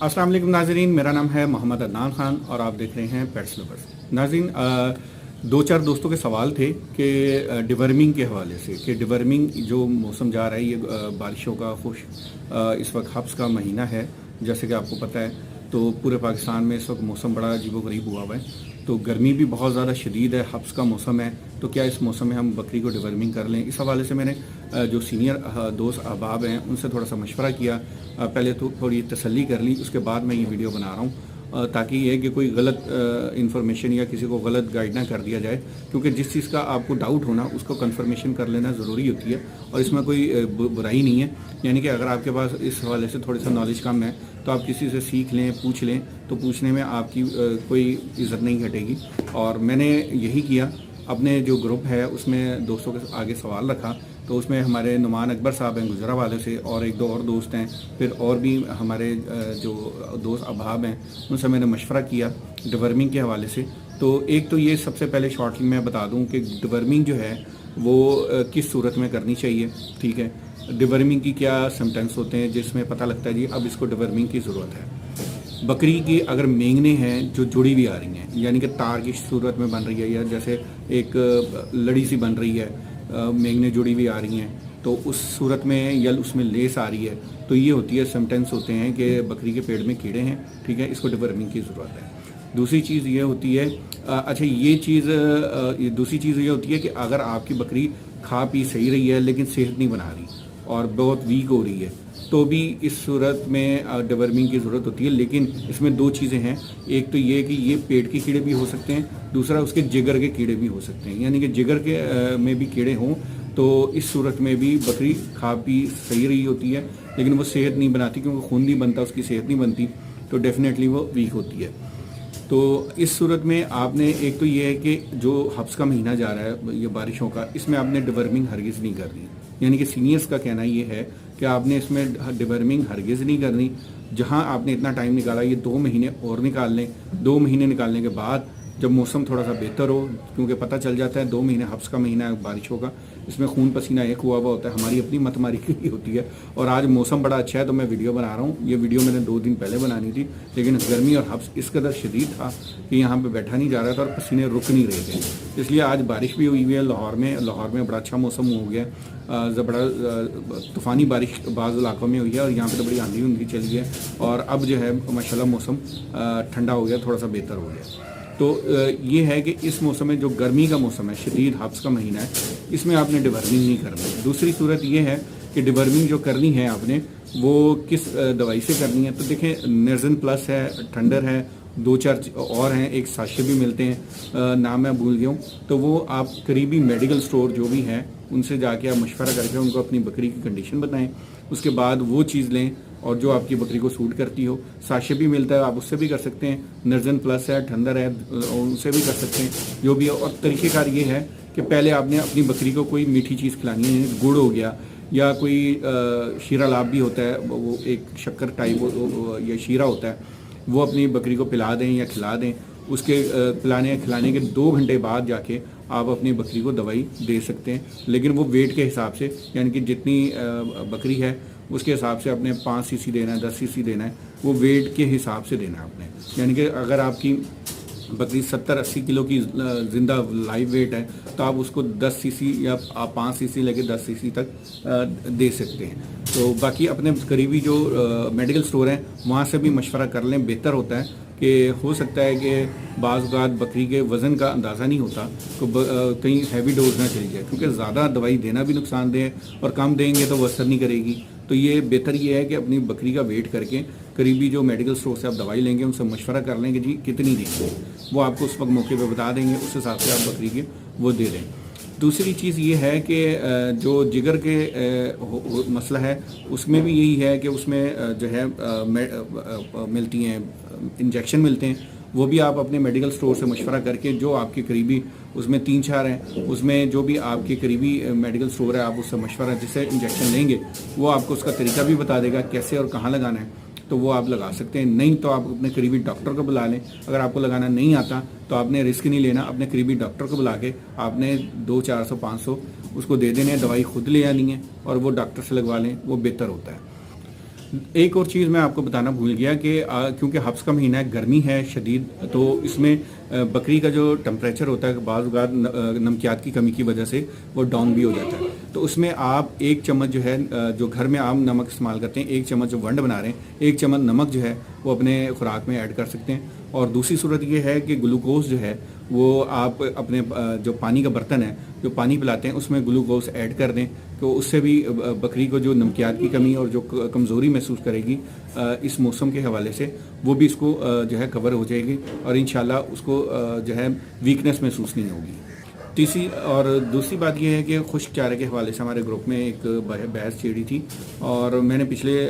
अस्सलाम वालेकुम नाज़रीन, मेरा नाम है मोहम्मद अदनान ख़ान और आप देख रहे हैं पेट्स लवर्स। नाज़रीन, दो चार दोस्तों के सवाल थे कि डिवर्मिंग के हवाले से कि डिवर्मिंग जो मौसम जा रहा है ये बारिशों का इस वक्त हब्स का महीना है, जैसे कि आपको पता है। तो पूरे पाकिस्तान में इस वक्त मौसम बड़ा अजीबोगरीब हुआ हुआ है। तो गर्मी भी बहुत ज़्यादा शदीद है, हब्स का मौसम है। तो क्या इस मौसम में हम बकरी को डिवर्मिंग कर लें? इस हवाले से मैंने जो सीनियर दोस्त अहबाब हैं उनसे थोड़ा सा मशवरा किया। पहले तो थोड़ी तसल्ली कर ली, उसके बाद मैं ये वीडियो बना रहा हूँ ताकि ये कि कोई गलत इन्फॉर्मेशन या किसी को गलत गाइड ना कर दिया जाए, क्योंकि जिस चीज़ का आपको डाउट होना उसको कंफर्मेशन कर लेना ज़रूरी होती है और इसमें कोई बुराई नहीं है। यानी कि अगर आपके पास इस हवाले से थोड़ी सा नॉलेज कम है तो आप किसी से सीख लें, पूछ लें, तो पूछने में आपकी कोई इज़्ज़त नहीं घटेगी। और मैंने यही किया, अपने जो ग्रुप है उसमें दोस्तों के आगे सवाल रखा। तो उसमें हमारे नुमान अकबर साहब हैं गुजरावाले से, और एक दो और दोस्त हैं, फिर और भी हमारे जो दोस्त अहबाब हैं उनसे मैंने मशवरा किया डिवर्मिंग के हवाले से। तो एक तो ये सबसे पहले शॉर्टली मैं बता दूं कि डिवर्मिंग जो है वो किस सूरत में करनी चाहिए, ठीक है। डिवर्मिंग की क्या सिम्टम्स होते हैं जिसमें पता लगता है जी अब इसको डिवर्मिंग की ज़रूरत है। बकरी की अगर मेंगने हैं जो जुड़ी हुई आ रही हैं, यानी कि तार की सूरत में बन रही है या जैसे एक लड़ी सी बन रही है, मेंगने जुड़ी हुई आ रही हैं, तो उस सूरत में या उसमें लेस आ रही है, तो ये होती है सिम्टम्स होते हैं कि बकरी के पेट में कीड़े हैं, ठीक है, इसको डिवर्मिंग की ज़रूरत है। दूसरी चीज़ ये होती है दूसरी चीज़ ये होती है कि अगर आपकी बकरी खा पी सही रही है लेकिन सेहत नहीं बना रही और बहुत वीक हो रही है, तो भी इस सूरत में डिवर्मिंग की ज़रूरत होती है। लेकिन इसमें दो चीज़ें हैं, एक तो ये कि ये पेट के कीड़े भी हो सकते हैं, दूसरा उसके जिगर के कीड़े भी हो सकते हैं। यानी कि जिगर के में भी कीड़े हों तो इस सूरत में भी बकरी खा पी सही रही होती है लेकिन वो सेहत नहीं बनाती, क्योंकि खून नहीं बनता, उसकी सेहत नहीं बनती, तो डेफिनेटली वो वीक होती है। तो इस सूरत में आपने एक तो ये है कि जो हब्स का महीना जा रहा है ये बारिशों का, इसमें आपने डिवर्मिंग हरगिज़ नहीं करनी। यानी कि सीनियर्स का कहना ये है कि आपने इसमें डिवर्मिंग हरगिज़ नहीं करनी। जहां आपने इतना टाइम निकाला ये 2 महीने और निकाल लें। 2 महीने निकालने के बाद जब मौसम थोड़ा सा बेहतर हो, क्योंकि पता चल जाता है 2 महीने हब्स का महीना है बारिशों का, इसमें खून पसीना एक हुआ हुआ होता है, हमारी अपनी मतमारी की होती है। और आज मौसम बड़ा अच्छा है तो मैं वीडियो बना रहा हूँ। ये वीडियो मैंने 2 दिन पहले बनानी थी, लेकिन गर्मी और हब्स इस कदर शदीद था कि यहाँ पे बैठा नहीं जा रहा था और पसीने रुक नहीं रहे थे। इसलिए आज बारिश भी हुई है लाहौर में बड़ा अच्छा मौसम हो गया। बड़ा तूफ़ानी बारिश बाज़ इलाकों में हुई है और यहाँ पे तो बड़ी आंधी उंधी चली है और अब जो है माशाल्लाह मौसम ठंडा हो गया, थोड़ा सा बेहतर हो गया। तो ये है कि इस मौसम में जो गर्मी का मौसम है, शदीद हब्स का महीना है, इसमें आपने डिवर्मिंग नहीं करनी। दूसरी सूरत ये है कि डिवर्मिंग जो करनी है आपने वो किस दवाई से करनी है। तो देखें, नर्जन प्लस है, थंडर है, 2-4 और हैं, एक साशे भी मिलते हैं, नाम मैं भूल गया हूँ। तो वो आप करीबी मेडिकल स्टोर जो भी हैं उनसे जाके आप मशवरा करके उनको अपनी बकरी की कंडीशन बताएं, उसके बाद वो चीज़ लें और जो आपकी बकरी को सूट करती हो। साशे भी मिलता है, आप उससे भी कर सकते हैं, नर्जन प्लस है, ठंडर है, उनसे भी कर सकते हैं, जो भी है। और तरीक़ेकार ये है कि पहले आपने अपनी बकरी को कोई मीठी चीज़ खिलानी है, गुड़ हो गया या कोई शीरा लाभ भी होता है, वो एक शक्कर टाइप या शीरा होता है, वो अपनी बकरी को पिला दें या खिला दें। उसके पिलाने या खिलाने के 2 घंटे बाद जाके आप अपनी बकरी को दवाई दे सकते हैं, लेकिन वो वेट के हिसाब से, यानी कि जितनी बकरी है उसके हिसाब से अपने 5 सीसी देना है, 10 सीसी देना है, वो वेट के हिसाब से देना है आपने। यानी कि अगर आपकी बकरी 70-80 किलो की ज़िंदा लाइव वेट है तो आप उसको 10 सीसी या आप 5 सीसी लेके 10 सीसी तक दे सकते हैं। तो बाकी अपने करीबी जो मेडिकल स्टोर हैं वहाँ से भी मशवरा कर लें, बेहतर होता है कि हो सकता है कि बाज़ औक़ात बकरी के वज़न का अंदाज़ा नहीं होता तो कहीं हैवी डोज ना चली जाए, क्योंकि ज़्यादा दवाई देना भी नुकसानदेह है और कम देंगे तो वो असर नहीं करेगी। तो ये बेहतर ये है कि अपनी बकरी का वेट करके करीबी जो मेडिकल स्टोर से आप दवाई लेंगे उनसे मशवरा कर लेंगे जी कितनी देंगे, वो आपको उस वक्त मौके पे बता देंगे, उस हिसाब से आप बकरी के वो दे दें। दूसरी चीज़ ये है कि जो जिगर के मसला है उसमें भी यही है कि उसमें जो है मिलती हैं इंजेक्शन मिलते हैं, वो भी आप अपने मेडिकल स्टोर से मशवरा करके जो आपके करीबी, उसमें 3-4 हैं, उसमें जो भी आपके करीबी मेडिकल स्टोर है आप उससे मशवरा जिससे इंजेक्शन लेंगे वो आपको उसका तरीका भी बता देगा कैसे और कहाँ लगाना है, तो वो आप लगा सकते हैं। नहीं तो आप अपने करीबी डॉक्टर को बुला लें। अगर आपको लगाना नहीं आता तो आपने रिस्क नहीं लेना, अपने करीबी डॉक्टर को बुला के आपने 200-400-500 उसको दे देने, दवाई खुद ले आनी है और वो डॉक्टर से लगवा लें, वो बेहतर होता है। ایک اور چیز میں آپ کو بتانا بھول گیا کہ کیونکہ حبس کا مہینہ ہے، گرمی ہے شدید، تو اس میں بکری کا جو ٹمپریچر ہوتا ہے بعض اوقات نمکیات کی کمی کی وجہ سے وہ ڈاؤن بھی ہو جاتا ہے. تو اس میں آپ ایک چمچ جو ہے جو گھر میں عام نمک استعمال کرتے ہیں، ایک چمچ جو ونڈ بنا رہے ہیں، ایک چمچ نمک جو ہے وہ اپنے خوراک میں ایڈ کر سکتے ہیں. اور دوسری صورت یہ ہے کہ گلوکوز جو ہے وہ آپ اپنے جو پانی کا برتن ہے جو پانی پلاتے ہیں اس میں گلوکوز ایڈ کر دیں، تو اس سے بھی بکری کو جو نمکیات کی کمی اور جو کمزوری محسوس کرے گی اس موسم کے حوالے سے وہ بھی اس کو جو ہے کور ہو جائے گی، اور انشاءاللہ اس کو جو ہے ویکنس محسوس نہیں ہوگی. تیسری اور دوسری بات یہ ہے کہ خشک چارے کے حوالے سے ہمارے گروپ میں ایک بحث چھیڑی تھی، اور میں نے پچھلے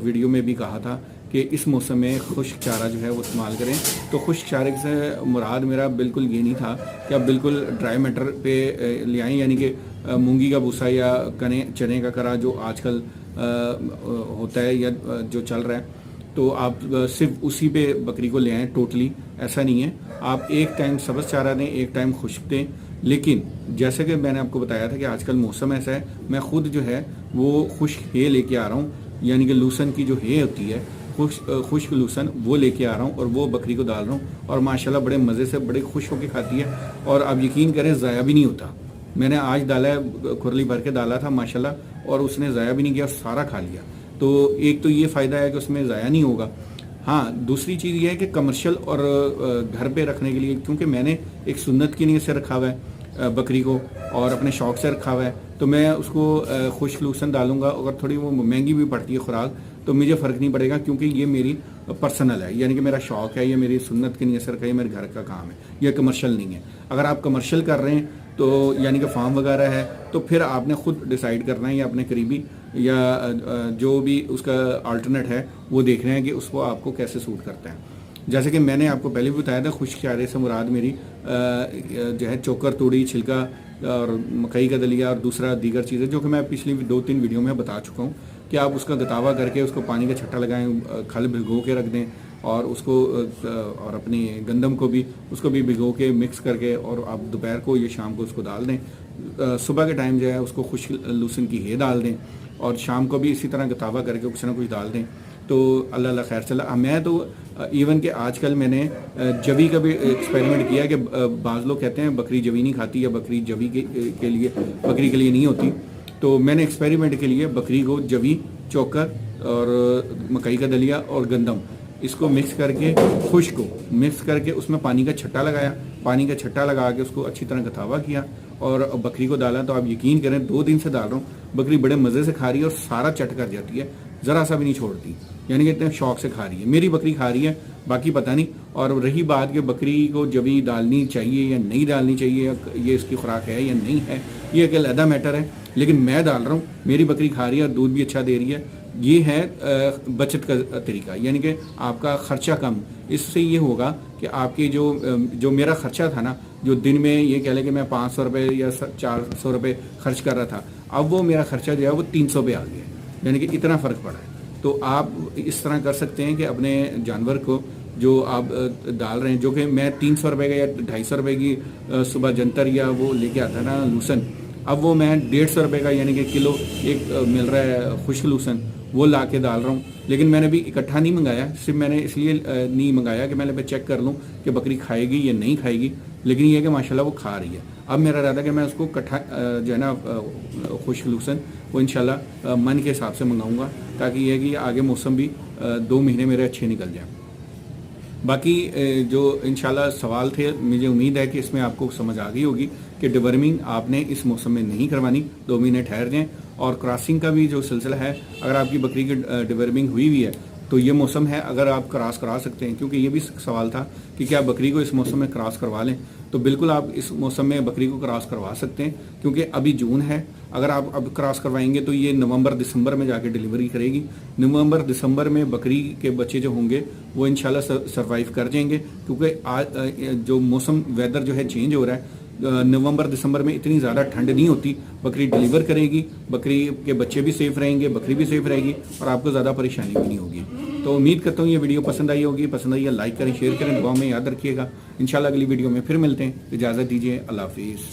ویڈیو میں بھی کہا تھا کہ اس موسم میں خشک چارہ جو ہے وہ استعمال کریں. تو خشک چارے سے مراد میرا بالکل یہ نہیں تھا کہ آپ بالکل ڈرائی میٹر پہ لے آئیں، یعنی کہ مونگی کا بھوسا یا چنے کا کرا جو آج کل ہوتا ہے یا جو چل رہا ہے، تو آپ صرف اسی پہ بکری کو لے آئیں. ٹوٹلی ایسا نہیں ہے، آپ ایک ٹائم سبز چارہ دیں، ایک ٹائم خشک دیں. لیکن جیسے کہ میں نے آپ کو بتایا تھا کہ آج کل موسم ایسا ہے، میں خود جو ہے وہ خشک ہے لے کے آ رہا ہوں، یعنی کہ لوسن کی جو ہے ہوتی ہے خشک لوسن وہ لے کے آ رہا ہوں اور وہ بکری کو ڈال رہا ہوں، اور ماشاءاللہ بڑے مزے سے بڑے خوش ہو کے کھاتی ہے. اور آپ یقین کریں ضائع بھی نہیں ہوتا. میں نے آج ڈالا ہے، کھرلی بھر کے ڈالا تھا ماشاءاللہ، اور اس نے ضائع بھی نہیں کیا، سارا کھا لیا. تو ایک تو یہ فائدہ ہے کہ اس میں ضائع نہیں ہوگا. ہاں دوسری چیز یہ ہے کہ کمرشل اور گھر پہ رکھنے کے لیے، کیونکہ میں نے ایک سنت کی نیت سے رکھا ہوا ہے بکری کو اور اپنے شوق سے رکھا ہوا ہے، تو میں اس کو خشک لوسن ڈالوں گا. اگر تھوڑی وہ مہنگی بھی پڑتی ہے خوراک تو مجھے فرق نہیں پڑے گا، کیونکہ یہ میری پرسنل ہے، یعنی کہ میرا شوق ہے، یہ میری سنت کی نیت سے رکھا ہے، یہ میرے گھر کا کام ہے، یہ کمرشل نہیں ہے. اگر آپ کمرشل کر رہے ہیں تو یعنی کہ فارم وغیرہ ہے تو پھر آپ نے خود ڈیسائیڈ کرنا ہے، یا اپنے قریبی یا جو بھی اس کا آلٹرنیٹ ہے وہ دیکھ رہے ہیں کہ اس کو آپ کو کیسے سوٹ کرتا ہے. جیسے کہ میں نے آپ کو پہلے بھی بتایا تھا، خشک چارے سے مراد میری جو ہے چوکر، توڑی، چھلکا اور مکئی کا دلیا اور دوسرا دیگر چیزیں، جو کہ میں پچھلی 2-3 ویڈیو میں بتا چکا ہوں کہ آپ اس کا گتاوا کر کے اس کو پانی کا چھٹا لگائیں، کھل بھگو کے رکھ دیں، اور اس کو اور اپنی گندم کو بھی اس کو بھی بھگو کے مکس کر کے، اور آپ دوپہر کو یا شام کو اس کو ڈال دیں. صبح کے ٹائم جو ہے اس کو خشک لوسن کی ہے ڈال دیں، اور شام کو بھی اسی طرح گتاوا کر کے کچھ نہ کچھ ڈال دیں. تو اللہ اللہ خیر چلا. میں تو ایون کہ آج کل میں نے جوی کا بھی ایکسپیریمنٹ کیا کہ بعض لوگ کہتے ہیں بکری جوی نہیں کھاتی یا بکری جوی کے لیے بکری کے لیے نہیں ہوتی. تو میں نے ایکسپیریمنٹ کے لیے بکری کو جوی، چوکر اور مکئی کا دلیا اور گندم اس کو مکس کر کے، خشک کو مکس کر کے اس میں پانی کا چھٹا لگایا، پانی کا چھٹا لگا کے اس کو اچھی طرح گتاوا کیا اور بکری کو ڈالا. تو آپ یقین کریں 2 دن سے ڈال رہا ہوں، بکری بڑے مزے سے کھا رہی ہے اور سارا چٹ کر جاتی ہے، ذرا سا بھی نہیں چھوڑتی، یعنی کہ اتنے شوق سے کھا رہی ہے. میری بکری کھا رہی ہے، باقی پتہ نہیں. اور رہی بات کہ بکری کو جبھی ڈالنی چاہیے یا نہیں ڈالنی چاہیے، یہ اس کی خوراک ہے یا نہیں ہے، یہ ایک علیحدہ میٹر ہے. لیکن میں ڈال رہا ہوں، میری بکری کھا رہی ہے اور دودھ بھی اچھا دے رہی ہے. یہ ہے بچت کا طریقہ، یعنی کہ آپ کا خرچہ کم. اس سے یہ ہوگا کہ آپ کی جو میرا خرچہ تھا نا، جو دن میں یہ کہہ لیں کہ میں 500 روپے یا 400 روپے خرچ کر رہا تھا، اب وہ میرا خرچہ جو ہے وہ 300 پہ آ گیا، یعنی کہ اتنا فرق پڑا ہے. تو آپ اس طرح کر سکتے ہیں کہ اپنے جانور کو جو آپ ڈال رہے ہیں، جو کہ میں 300 روپے کا یا 250 روپے کی صبح جنتر یا وہ لے کے آتا ہے نا لوسن، اب وہ میں 150 روپے کا یعنی کہ کلو ایک مل رہا ہے خشک لوسن، وہ لا کے ڈال رہا ہوں. لیکن میں نے بھی اکٹھا نہیں منگایا، صرف میں نے اس لیے نہیں منگایا کہ میں نے چیک کر لوں کہ بکری کھائے گی یا نہیں کھائے گی. لیکن یہ ہے کہ ماشاءاللہ وہ کھا رہی ہے. اب میرا ارادہ ہے کہ میں اس کو کٹھا جو ہے نا خشک لوسن وہ انشاءاللہ من کے حساب سے منگاؤں گا، تاکہ یہ ہے کہ آگے موسم بھی 2 مہینے میرے اچھے نکل جائیں. باقی جو انشاءاللہ سوال تھے، مجھے امید ہے کہ اس میں آپ کو سمجھ آ گئی ہوگی کہ ڈیورمنگ آپ نے اس موسم میں نہیں کروانی، 2 مہینے ٹھہر جائیں. اور کراسنگ کا بھی جو سلسلہ ہے، اگر آپ کی بکری کی ڈیورمنگ ہوئی ہے تو یہ موسم ہے اگر آپ کراس کرا سکتے ہیں، کیونکہ یہ بھی سوال تھا کہ کیا بکری کو اس موسم میں کراس کروا لیں. تو بالکل آپ اس موسم میں بکری کو کراس کروا سکتے ہیں، کیونکہ ابھی جون ہے. اگر آپ اب کراس کروائیں گے تو یہ نومبر دسمبر میں جا کے ڈیلیوری کرے گی. نومبر دسمبر میں بکری کے بچے جو ہوں گے وہ انشاءاللہ سروائیو کر جائیں گے، کیونکہ آج جو موسم ویدر جو ہے چینج ہو رہا ہے. نومبر دسمبر میں اتنی زیادہ ٹھنڈ نہیں ہوتی، بکری ڈیلیور کرے گی، بکری کے بچے بھی سیف رہیں گے، بکری بھی سیف رہے گی، اور آپ کو زیادہ پریشانی بھی نہیں ہوگی. تو امید کرتا ہوں یہ ویڈیو پسند آئی ہوگی. پسند آئی ہے لائک کریں، شیئر کریں، دعا میں یاد رکھیے گا. انشاءاللہ اگلی ویڈیو میں پھر ملتے ہیں. اجازت دیجیے، اللہ حافظ.